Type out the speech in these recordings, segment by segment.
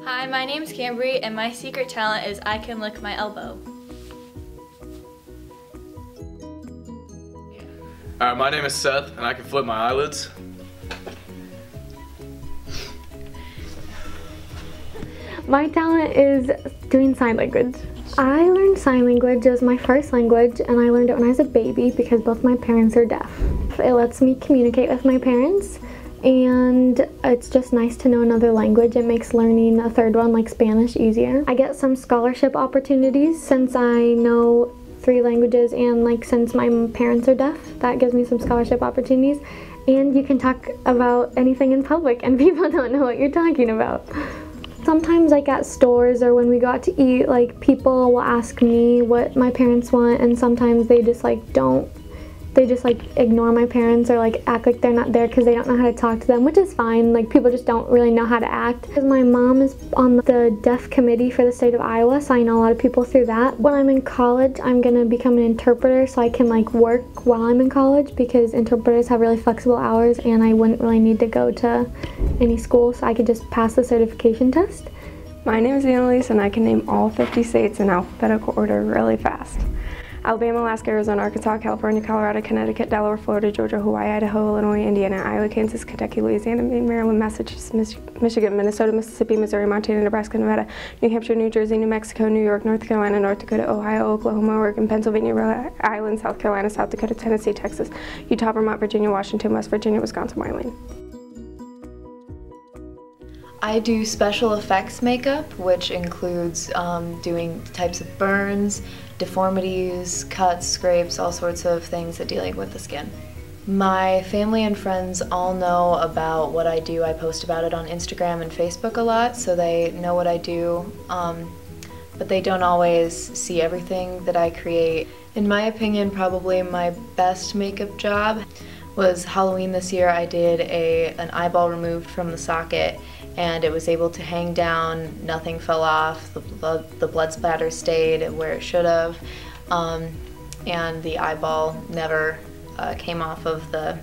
Hi, my name's Kambree, and my secret talent is I can lick my elbow. Alright, my name is Seth, and I can flip my eyelids. My talent is doing sign language. I learned sign language as my first language, and I learned it when I was a baby because both my parents are deaf. It lets me communicate with my parents, and it's just nice to know another language. It makes learning a third one like Spanish easier. I get some scholarship opportunities since I know 3 languages, and like since my parents are deaf, that gives me some scholarship opportunities. And you can talk about anything in public and people don't know what you're talking about. Sometimes like at stores or when we go out to eat, like people will ask me what my parents want, and sometimes they just like ignore my parents or like act like they're not there because they don't know how to talk to them, which is fine. Like people just don't really know how to act. Because my mom is on the deaf committee for the state of Iowa, so I know a lot of people through that. When I'm in college, I'm gonna become an interpreter so I can like work while I'm in college, because interpreters have really flexible hours and I wouldn't really need to go to any school, so I could just pass the certification test. My name is Annalise, and I can name all 50 states in alphabetical order really fast. Alabama, Alaska, Arizona, Arkansas, California, Colorado, Connecticut, Delaware, Florida, Georgia, Hawaii, Idaho, Illinois, Indiana, Iowa, Kansas, Kentucky, Louisiana, Maryland, Massachusetts, Michigan, Minnesota, Mississippi, Missouri, Montana, Nebraska, Nevada, New Hampshire, New Jersey, New Mexico, New York, North Carolina, North Dakota, Ohio, Oklahoma, Oregon, Pennsylvania, Rhode Island, South Carolina, South Dakota, Tennessee, Texas, Utah, Vermont, Virginia, Washington, West Virginia, Wisconsin, Wyoming. I do special effects makeup, which includes doing types of burns, deformities, cuts, scrapes, all sorts of things that dealing with the skin. My family and friends all know about what I do. I post about it on Instagram and Facebook a lot, so they know what I do, but they don't always see everything that I create. In my opinion, probably my best makeup job was Halloween this year. I did an eyeball removed from the socket, and it was able to hang down, nothing fell off, the blood splatter stayed where it should have, and the eyeball never came off of the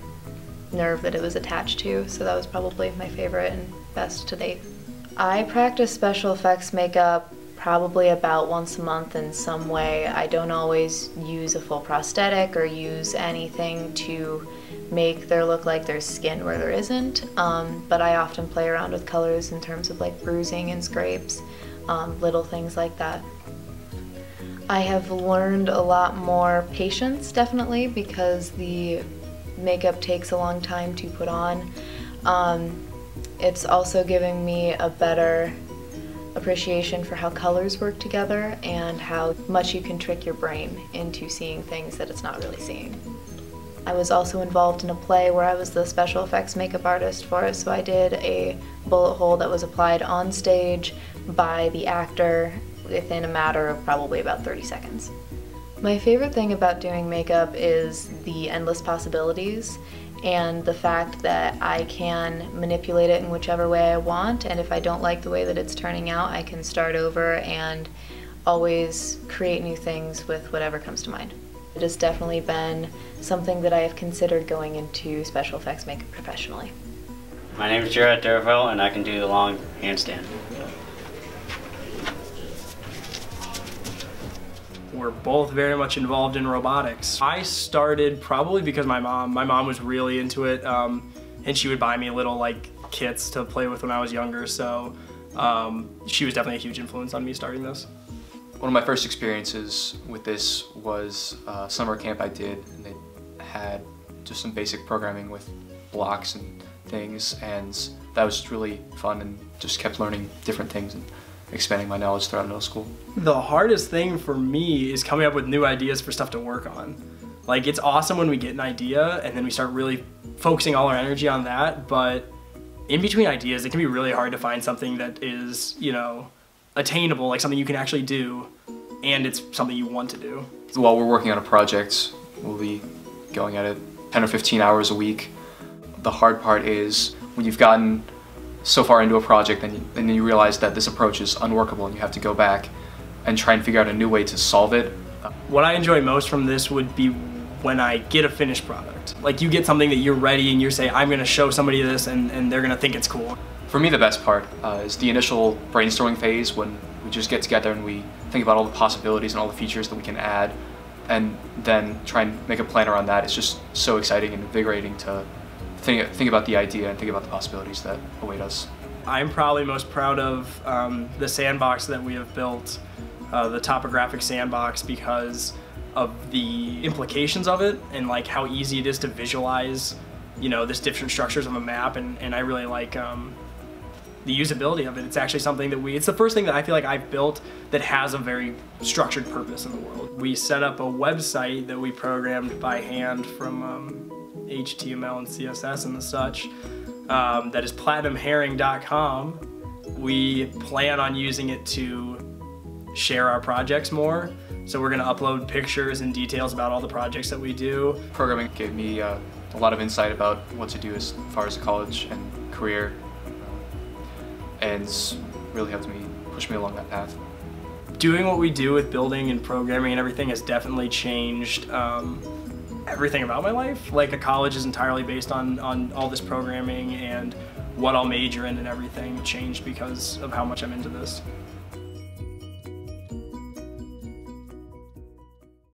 nerve that it was attached to, so that was probably my favorite and best to date. I practice special effects makeup probably about once a month in some way. I don't always use a full prosthetic or use anything to make there look like there's skin where there isn't, but I often play around with colors in terms of like bruising and scrapes, little things like that. I have learned a lot more patience, definitely, because the makeup takes a long time to put on. It's also giving me a better appreciation for how colors work together and how much you can trick your brain into seeing things that it's not really seeing. I was also involved in a play where I was the special effects makeup artist for it, so I did a bullet hole that was applied on stage by the actor within a matter of probably about 30 seconds. My favorite thing about doing makeup is the endless possibilities and the fact that I can manipulate it in whichever way I want, and if I don't like the way that it's turning out, I can start over and always create new things with whatever comes to mind. It has definitely been something that I have considered going into special effects makeup professionally. My name is Jaruthat Dervo, and I can do the long handstand. We're both very much involved in robotics. I started probably because my mom was really into it, and she would buy me little like kits to play with when I was younger, so she was definitely a huge influence on me starting this. One of my first experiences with this was a summer camp I did, and they had just some basic programming with blocks and things, and that was just really fun and just kept learning different things and expanding my knowledge throughout middle school. The hardest thing for me is coming up with new ideas for stuff to work on. Like, it's awesome when we get an idea and then we start really focusing all our energy on that, but in between ideas it can be really hard to find something that is, you know, attainable, like something you can actually do, and it's something you want to do. While we're working on a project, we'll be going at it 10 or 15 hours a week. The hard part is when you've gotten so far into a project and then you realize that this approach is unworkable and you have to go back and try and figure out a new way to solve it. What I enjoy most from this would be when I get a finished product. Like, you get something that you're ready and you're saying, I'm gonna show somebody this and they're gonna think it's cool. For me, the best part is the initial brainstorming phase when we just get together and we think about all the possibilities and all the features that we can add, and then try and make a plan around that. It's just so exciting and invigorating to think about the idea and think about the possibilities that await us. I'm probably most proud of the sandbox that we have built, the topographic sandbox, because of the implications of it and like how easy it is to visualize, you know, this different structures of a map, and I really like the usability of it. It's actually something that it's the first thing that I feel like I've built that has a very structured purpose in the world. We set up a website that we programmed by hand from HTML and CSS and such, that is platinumherring.com. We plan on using it to share our projects more. So we're gonna upload pictures and details about all the projects that we do. Programming gave me a lot of insight about what to do as far as a college and career, and really helped me push me along that path. Doing what we do with building and programming and everything has definitely changed everything about my life. Like, a college is entirely based on all this programming, and what I'll major in and everything changed because of how much I'm into this.